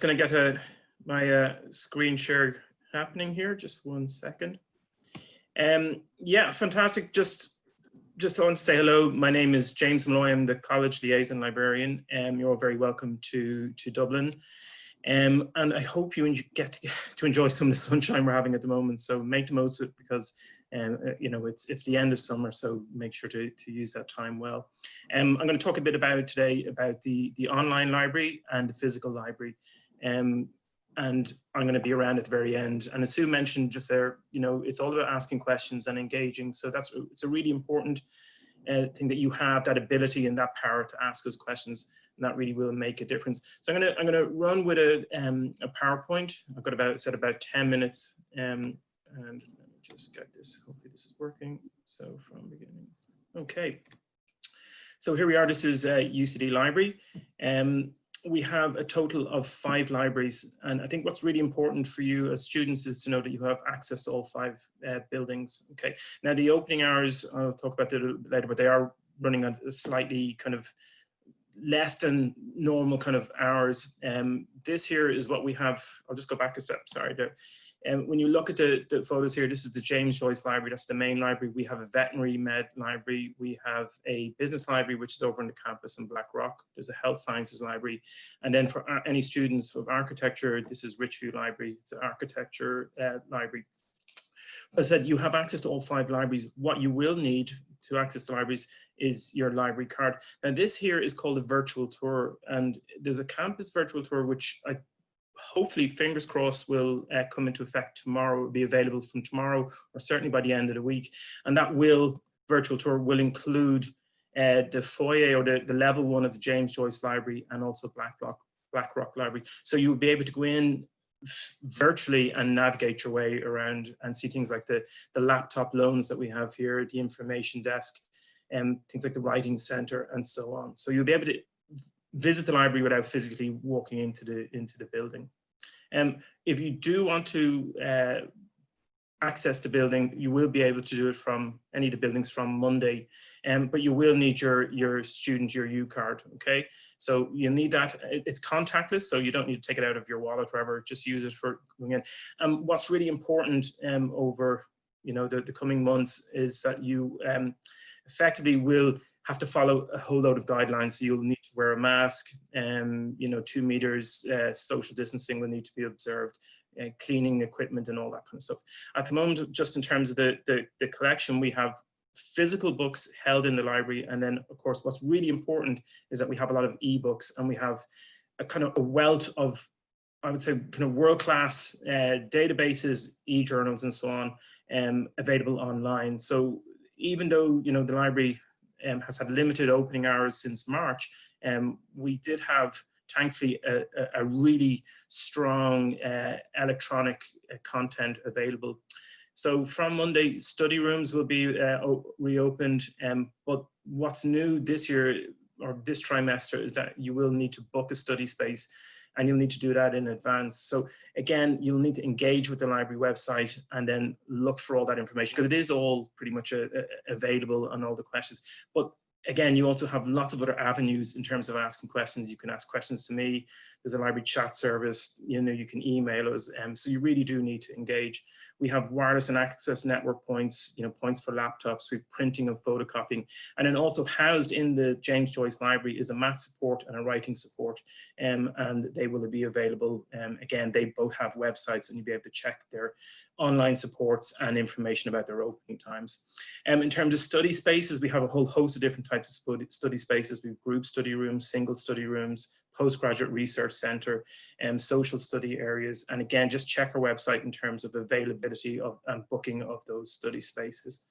going to get my screen share happening here. Just 1 second. Yeah, fantastic. Just I want to say hello. My name is James Molloy. I'm the college liaison librarian. You're all very welcome to Dublin. And I hope you get to enjoy some of the sunshine we're having at the moment. So make the most of it because you know, it's the end of summer, so make sure to use that time well. I'm going to talk a bit today about the online library and the physical library. And I'm going to be around at the very end. And as Sue mentioned just there, you know, it's all about asking questions and engaging. So it's a really important thing that you have that ability and that power to ask us questions, and that really will make a difference. So I'm going to run with a PowerPoint. I've got about 10 minutes, and let me just get this. Hopefully this is working. So from beginning, okay. So here we are. This is UCD Library. We have a total of 5 libraries, and I think what's really important for you as students is to know that you have access to all 5 buildings. Okay. Now the opening hours, I'll talk about that a little bit later, but they are running at a slightly kind of less than normal kind of hours. This here is what we have. I'll just go back a step. Sorry. When you look at the photos here, this is the James Joyce Library. That's the main library. We have a veterinary med library. We have a business library, which is over on the campus in Blackrock. There's a health sciences library. And then for any students of architecture, this is Richview Library. It's an architecture library. As I said, you have access to all 5 libraries. What you will need to access the libraries is your library card. Now this here is called a virtual tour, and there's a campus virtual tour, which hopefully, fingers crossed, will come into effect tomorrow. It will be available from tomorrow or certainly by the end of the week. And that virtual tour will include the foyer or the level 1 of the James Joyce Library and also Blackrock Library. So you'll be able to go in virtually and navigate your way around and see things like the laptop loans that we have here, the information desk, and things like the writing center and so on. So you'll be able to visit the library without physically walking into the building. If you do want to access the building, you will be able to do it from any of the buildings from Monday, but you will need your UCard, okay? So you need that. It's contactless, so you don't need to take it out of your wallet or whatever, just use it for going in. What's really important over the coming months is that you effectively will have to follow a whole load of guidelines. So you'll need to wear a mask, 2 meters, social distancing will need to be observed, cleaning equipment and all that kind of stuff. At the moment, just in terms of the collection, we have physical books held in the library. And then of course, what's really important is that we have a lot of ebooks, and we have a kind of a wealth of, I would say, kind of world-class databases, e-journals and so on, available online. So even though, the library has had limited opening hours since March, we did have, thankfully, a really strong electronic content available. So from Monday, study rooms will be reopened, but what's new this year or this trimester is that you will need to book a study space, and you'll need to do that in advance. So again, you'll need to engage with the library website and then look for all that information, because it is all pretty much available on all the questions. But again, you also have lots of other avenues in terms of asking questions. You can ask questions to me. There's a library chat service. You can email us. So you really do need to engage. We have wireless and access network points, points for laptops. We have printing and photocopying. And then also housed in the James Joyce Library is a math support and a writing support. And they will be available. Again, they both have websites, and you'll be able to check their online supports and information about their opening times. In terms of study spaces, we have a whole host of different types of study spaces. We have group study rooms, single study rooms, postgraduate research center, and social study areas. And again, just check our website in terms of availability of and booking of those study spaces.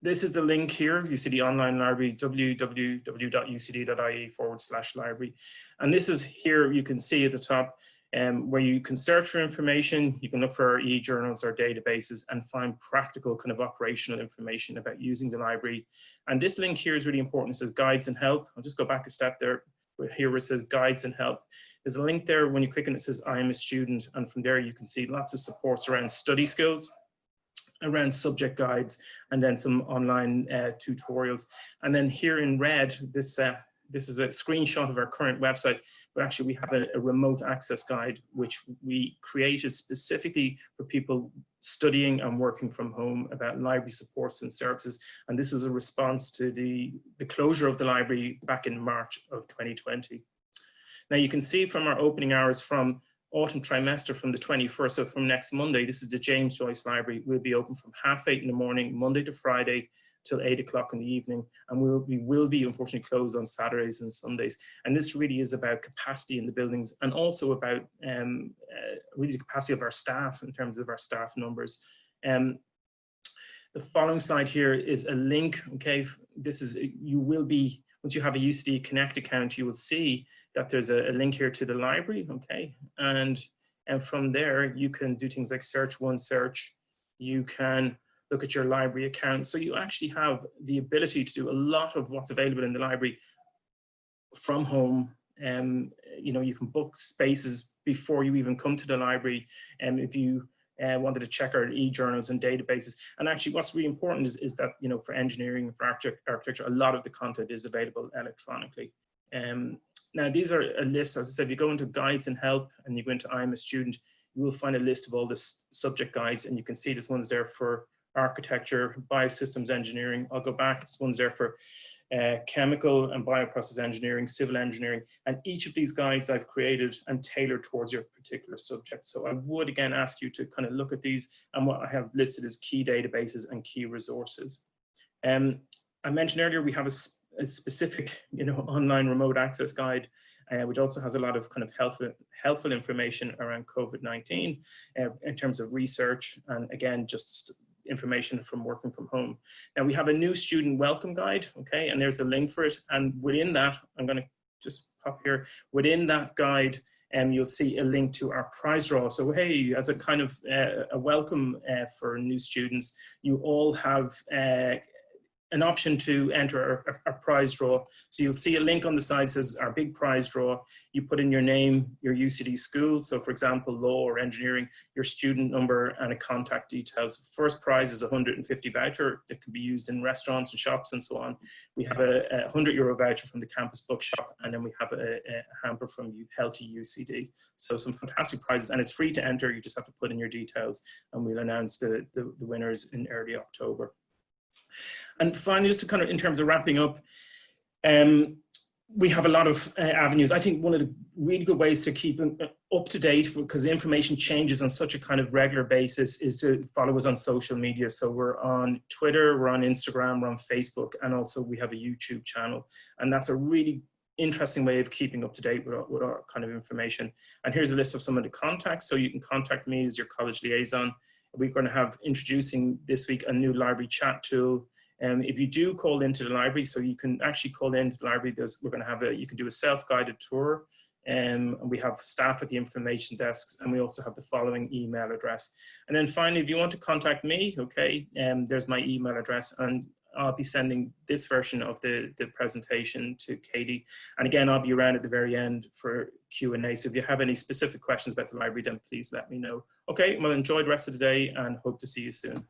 This is the link here. You see the online library, www.ucd.ie/library. And this is here, you can see at the top, where you can search for information. You can look for our e-journals, our databases, and find practical kind of operational information about using the library. And this link here is really important. It says guides and help. I'll just go back a step there. Here where it says guides and help. There's a link there when you click on it, it says I am a student, and from there you can see lots of supports around study skills, around subject guides, and then some online tutorials. And then here in red, this this is a screenshot of our current website, but actually we have a remote access guide, which we created specifically for people studying and working from home about library supports and services. And this is a response to the closure of the library back in March of 2020. Now you can see from our opening hours from autumn trimester from the 21st, so from next Monday, this is the James Joyce Library. We'll be open from 8:30 in the morning, Monday to Friday, till 8 o'clock in the evening. And we will be unfortunately closed on Saturdays and Sundays. And this really is about capacity in the buildings and also about really the capacity of our staff in terms of our staff numbers. The following slide here is a link, okay? This is, you will be, once you have a UCD Connect account, you will see that there's a link here to the library, okay? And from there, you can do things like search one search. You can look at your library account. So you actually have the ability to do a lot of what's available in the library from home. You know, you can book spaces before you even come to the library. And if you wanted to check our e-journals and databases. And actually what's really important is that, you know, for engineering and for architecture, a lot of the content is available electronically. Now, these are a list, as I said, if you go into guides and help and you go into I'm a student, you will find a list of all the subject guides, and you can see this one's there for architecture, biosystems engineering. I'll go back, this one's there for chemical and bioprocess engineering, civil engineering, and each of these guides I've created and tailored towards your particular subject. So I would again ask you to kind of look at these, and what I have listed as key databases and key resources. I mentioned earlier we have a specific, you know, online remote access guide, which also has a lot of kind of helpful information around COVID-19 in terms of research, and again, just information from working from home. Now we have a new student welcome guide, okay, and there's a link for it. And within that, I'm going to just pop here, within that guide, you'll see a link to our prize draw. So hey, as a kind of a welcome for new students, you all have an option to enter our prize draw. So you'll see a link on the side that says our big prize draw. You put in your name, your UCD school. So for example, law or engineering, your student number and a contact details. First prize is a 150 voucher that can be used in restaurants and shops and so on. We have a €100 voucher from the campus bookshop, and then we have a hamper from Healthy UCD. So some fantastic prizes, and it's free to enter. You just have to put in your details, and we'll announce the winners in early October. And finally, just to kind of, in terms of wrapping up, we have a lot of avenues. I think one of the really good ways to keep up to date, because the information changes on such a kind of regular basis, is to follow us on social media. So we're on Twitter, we're on Instagram, we're on Facebook, and also we have a YouTube channel. And that's a really interesting way of keeping up to date with our kind of information. And here's a list of some of the contacts. So you can contact me as your college liaison. We're going to have introducing this week a new library chat tool. If you do call into the library, so you can actually call into the library, we're going to have you can do a self-guided tour, and we have staff at the information desks, and we also have the following email address. And then finally, if you want to contact me, okay, there's my email address, and I'll be sending this version of the presentation to Katie. And again, I'll be around at the very end for Q&A. So if you have any specific questions about the library, then please let me know. Okay, well, enjoy the rest of the day and hope to see you soon.